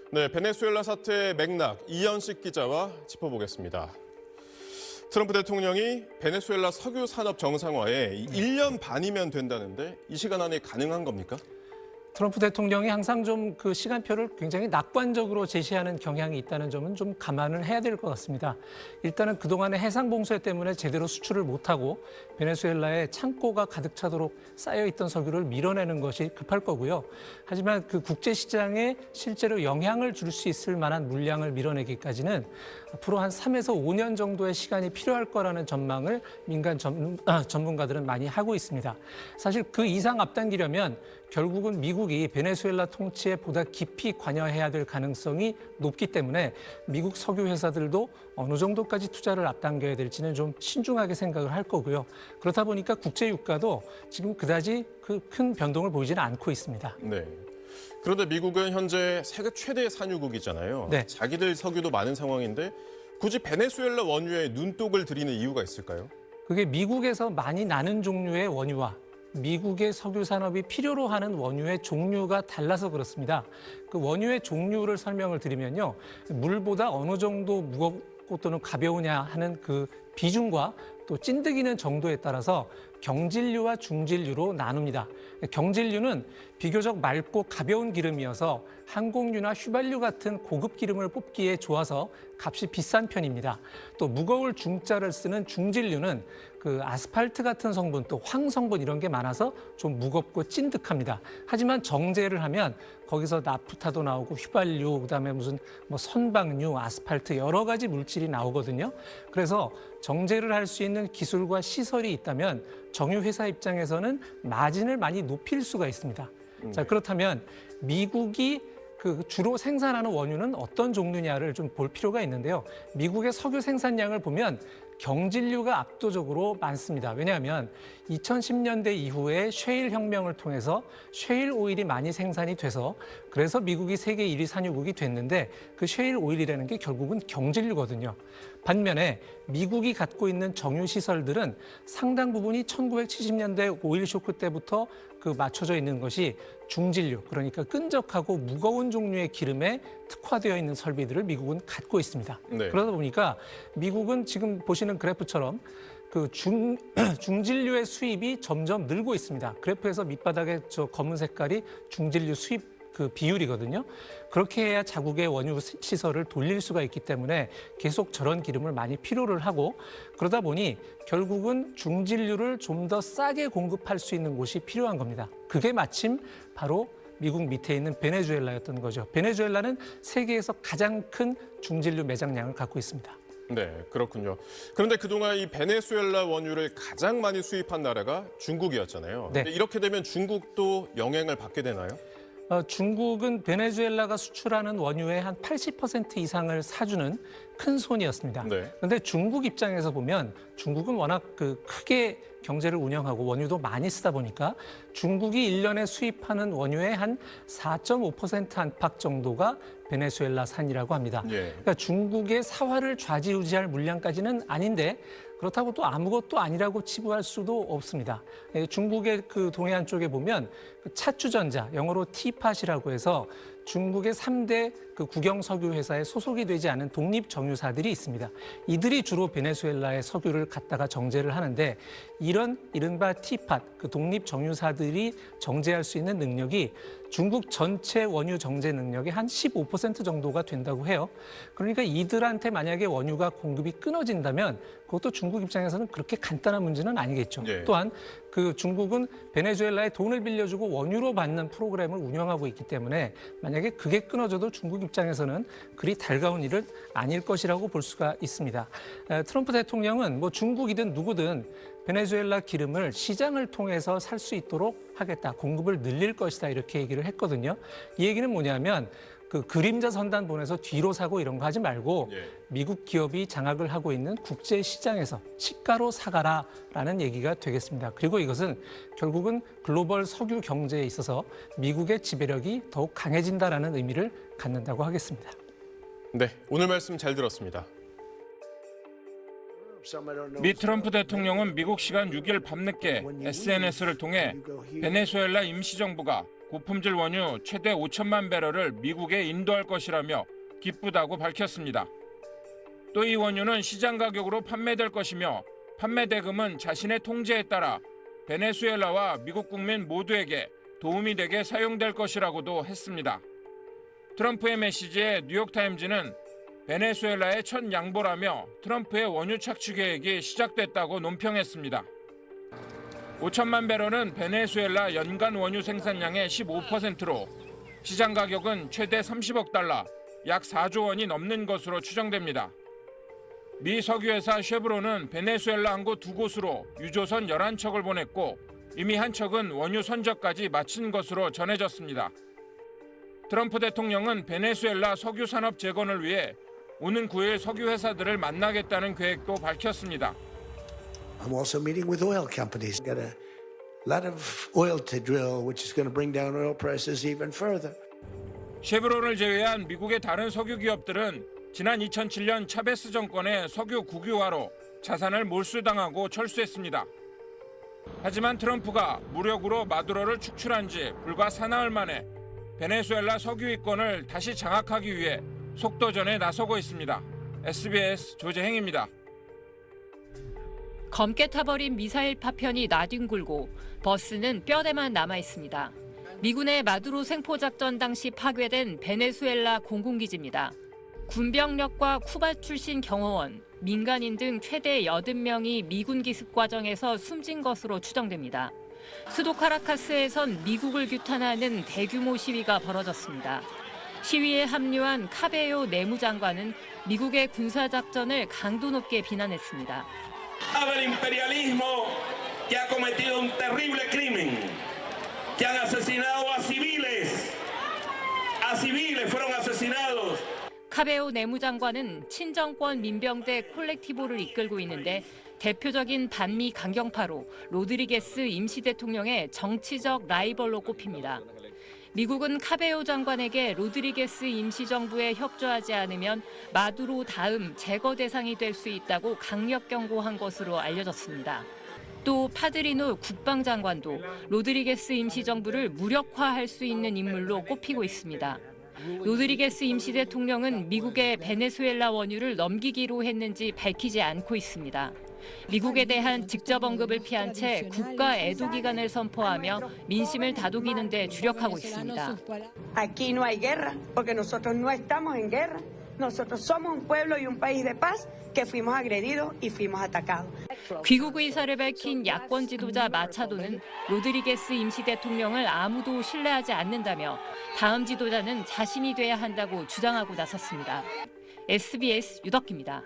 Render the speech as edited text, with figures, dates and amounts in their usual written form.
네, 베네수엘라 사태의 맥락 이현식 기자와 짚어보겠습니다. 트럼프 대통령이 베네수엘라 석유 산업 정상화에 1년 반이면 된다는데 이 시간 안에 가능한 겁니까? 트럼프 대통령이 항상 좀 그 시간표를 굉장히 낙관적으로 제시하는 경향이 있다는 점은 좀 감안을 해야 될 것 같습니다. 일단은 그동안의 해상 봉쇄 때문에 제대로 수출을 못하고 베네수엘라에 창고가 가득 차도록 쌓여있던 석유를 밀어내는 것이 급할 거고요. 하지만 그 국제 시장에 실제로 영향을 줄 수 있을 만한 물량을 밀어내기까지는 앞으로 한 3에서 5년 정도의 시간이 필요할 거라는 전망을 민간 전문가들은 많이 하고 있습니다. 사실 그 이상 앞당기려면 결국은 미국이 베네수엘라 통치에 보다 깊이 관여해야 될 가능성이 높기 때문에 미국 석유 회사들도 어느 정도까지 투자를 앞당겨야 될지는 좀 신중하게 생각을 할 거고요. 그렇다 보니까 국제 유가도 지금 그다지 그 큰 변동을 보이지는 않고 있습니다. 네. 그런데 미국은 현재 세계 최대 산유국이잖아요. 네. 자기들 석유도 많은 상황인데 굳이 베네수엘라 원유에 눈독을 들이는 이유가 있을까요? 그게 미국에서 많이 나는 종류의 원유와 미국의 석유 산업이 필요로 하는 원유의 종류가 달라서 그렇습니다. 그 원유의 종류를 설명을 드리면요. 물보다 어느 정도 무겁고 또는 가벼우냐 하는 그 비중과 또 찐득이는 정도에 따라서 경질류와 중질류로 나눕니다. 경질류는 비교적 맑고 가벼운 기름이어서 항공유나 휘발유 같은 고급 기름을 뽑기에 좋아서 값이 비싼 편입니다. 또 무거울 중자를 쓰는 중질류는 그 아스팔트 같은 성분 또 황성분 이런 게 많아서 좀 무겁고 찐득합니다. 하지만 정제를 하면 거기서 나프타도 나오고 휘발유 그다음에 무슨 뭐 선박류, 아스팔트 여러 가지 물질이 나오거든요. 그래서 정제를 할 수 있는 기술과 시설이 있다면 정유 회사 입장에서는 마진을 많이 높일 수가 있습니다. 자, 그렇다면 미국이 그 주로 생산하는 원유는 어떤 종류냐를 좀 볼 필요가 있는데요. 미국의 석유 생산량을 보면 경질류가 압도적으로 많습니다. 왜냐하면 2010년대 이후에 셰일 혁명을 통해서 셰일 오일이 많이 생산이 돼서 그래서 미국이 세계 1위 산유국이 됐는데 그 셰일 오일이라는 게 결국은 경질류거든요. 반면에 미국이 갖고 있는 정유 시설들은 상당 부분이 1970년대 오일 쇼크 때부터 그 맞춰져 있는 것이 중질류, 그러니까 끈적하고 무거운 종류의 기름에 특화되어 있는 설비들을 미국은 갖고 있습니다. 네. 그러다 보니까 미국은 지금 보시는 그래프처럼 그 중질류의 수입이 점점 늘고 있습니다. 그래프에서 밑바닥에 저 검은 색깔이 중질류 수입 그 비율이거든요. 그렇게 해야 자국의 원유 시설을 돌릴 수가 있기 때문에 계속 저런 기름을 많이 필요를 하고 그러다 보니 결국은 중질류를 좀 더 싸게 공급할 수 있는 곳이 필요한 겁니다. 그게 마침 바로 미국 밑에 있는 베네수엘라였던 거죠. 베네수엘라는 세계에서 가장 큰 중질류 매장량을 갖고 있습니다. 네, 그렇군요. 그런데 그동안 이 베네수엘라 원유를 가장 많이 수입한 나라가 중국이었잖아요. 네. 근데 이렇게 되면 중국도 영향을 받게 되나요? 중국은 베네수엘라가 수출하는 원유의 한 80% 이상을 사주는 큰 손이었습니다. 네. 그런데 중국 입장에서 보면 중국은 워낙 그 크게 경제를 운영하고 원유도 많이 쓰다 보니까 중국이 1년에 수입하는 원유의 한 4.5% 안팎 정도가 베네수엘라산이라고 합니다. 예. 그러니까 중국의 사활을 좌지우지할 물량까지는 아닌데 그렇다고 또 아무것도 아니라고 치부할 수도 없습니다. 중국의 그 동해안 쪽에 보면 그 차추전자, 영어로 티팟이라고 해서 중국의 3대 그 국영 석유 회사에 소속이 되지 않은 독립 정유사들이 있습니다. 이들이 주로 베네수엘라의 석유를 갖다가 정제를 하는데 이런 이른바 티팟, 그 독립 정유사들이 정제할 수 있는 능력이 중국 전체 원유 정제 능력의 한 15% 정도가 된다고 해요. 그러니까 이들한테 만약에 원유가 공급이 끊어진다면 그것도 중국 입장에서는 그렇게 간단한 문제는 아니겠죠. 예. 또한 그 중국은 베네수엘라에 돈을 빌려주고 원유로 받는 프로그램을 운영하고 있기 때문에 만약에 그게 끊어져도 중국 입장에서는 그리 달가운 일은 아닐 것이라고 볼 수가 있습니다. 트럼프 대통령은 뭐 중국이든 누구든 베네수엘라 기름을 시장을 통해서 살 수 있도록 하겠다, 공급을 늘릴 것이다 이렇게 얘기를 했거든요. 이 얘기는 뭐냐면 그 그림자 선단 보내서 뒤로 사고 이런 거 하지 말고 예. 미국 기업이 장악을 하고 있는 국제 시장에서 시가로 사가라라는 얘기가 되겠습니다. 그리고 이것은 결국은 글로벌 석유 경제에 있어서 미국의 지배력이 더욱 강해진다라는 의미를 갖는다고 하겠습니다. 네, 오늘 말씀 잘 들었습니다. 미 트럼프 대통령은 미국 시간 6일 밤늦게 SNS를 통해 베네수엘라 임시정부가 고품질 원유 최대 5천만 배럴을 미국에 인도할 것이라며 기쁘다고 밝혔습니다. 또 이 원유는 시장 가격으로 판매될 것이며 판매 대금은 자신의 통제에 따라 베네수엘라와 미국 국민 모두에게 도움이 되게 사용될 것이라고도 했습니다. 트럼프의 메시지에 뉴욕타임즈는 베네수엘라의 첫 양보라며 트럼프의 원유 착취 계획이 시작됐다고 논평했습니다. 5천만 배럴은 베네수엘라 연간 원유 생산량의 15%로 시장 가격은 최대 30억 달러, 약 4조 원이 넘는 것으로 추정됩니다. 미 석유회사 쉐브론은 베네수엘라 항구 2곳으로 유조선 11척을 보냈고 이미 한 척은 원유 선적까지 마친 것으로 전해졌습니다. 트럼프 대통령은 베네수엘라 석유 산업 재건을 위해 오는 9일 석유 회사들을 만나겠다는 계획도 밝혔습니다. I'm also meeting with oil companies. Got a lot of oil to drill, which is going to bring down oil prices even further. 쉐브론을 제외한 미국의 다른 석유 기업들은 지난 2007년 차베스 정권의 석유 국유화로 자산을 몰수당하고 철수했습니다. 하지만 트럼프가 무력으로 마두로를 축출한 지 불과 사나흘 만에 베네수엘라 석유 이권을 다시 장악하기 위해 속도전에 나서고 있습니다. SBS 조재행입니다. 검게 타버린 미사일 파편이 나뒹굴고 버스는 뼈대만 남아 있습니다. 미군의 마두로 생포작전 당시 파괴된 베네수엘라 공군기지입니다. 군병력과 쿠바 출신 경호원, 민간인 등 최대 80명이 미군 기습 과정에서 숨진 것으로 추정됩니다. 수도 카라카스에선 미국을 규탄하는 대규모 시위가 벌어졌습니다. 시위에 합류한 카베요 내무장관은 미국의 군사작전을 강도 높게 비난했습니다. El imperialismo que ha cometido un terrible crimen, que han asesinado a civiles fueron asesinados. 카베오 내무장관은 친정권 민병대 콜렉티보를 이끌고 있는데 대표적인 반미 강경파로 로드리게스 임시대통령의 정치적 라이벌로 꼽힙니다. 미국은 카베오 장관에게 로드리게스 임시정부에 협조하지 않으면 마두로 다음 제거 대상이 될 수 있다고 강력 경고한 것으로 알려졌습니다. 또 파드리노 국방장관도 로드리게스 임시정부를 무력화할 수 있는 인물로 꼽히고 있습니다. 로드리게스 임시대통령은 미국의 베네수엘라 원유를 넘기기로 했는지 밝히지 않고 있습니다. 미국에 대한 직접 언급을 피한 채 국가 애도 기간을 선포하며 민심을 다독이는 데 주력하고 있습니다. Aquí no hay guerra, porque nosotros no estamos en guerra. Nosotros somos un pueblo y un país de paz que fuimos agredidos y fuimos atacados. 귀국 의사를 밝힌 야권 지도자 마차도는 로드리게스 임시대통령을 아무도 신뢰하지 않는다며 다음 지도자는 자신이 돼야 한다고 주장하고 나섰습니다. SBS 유덕기입니다.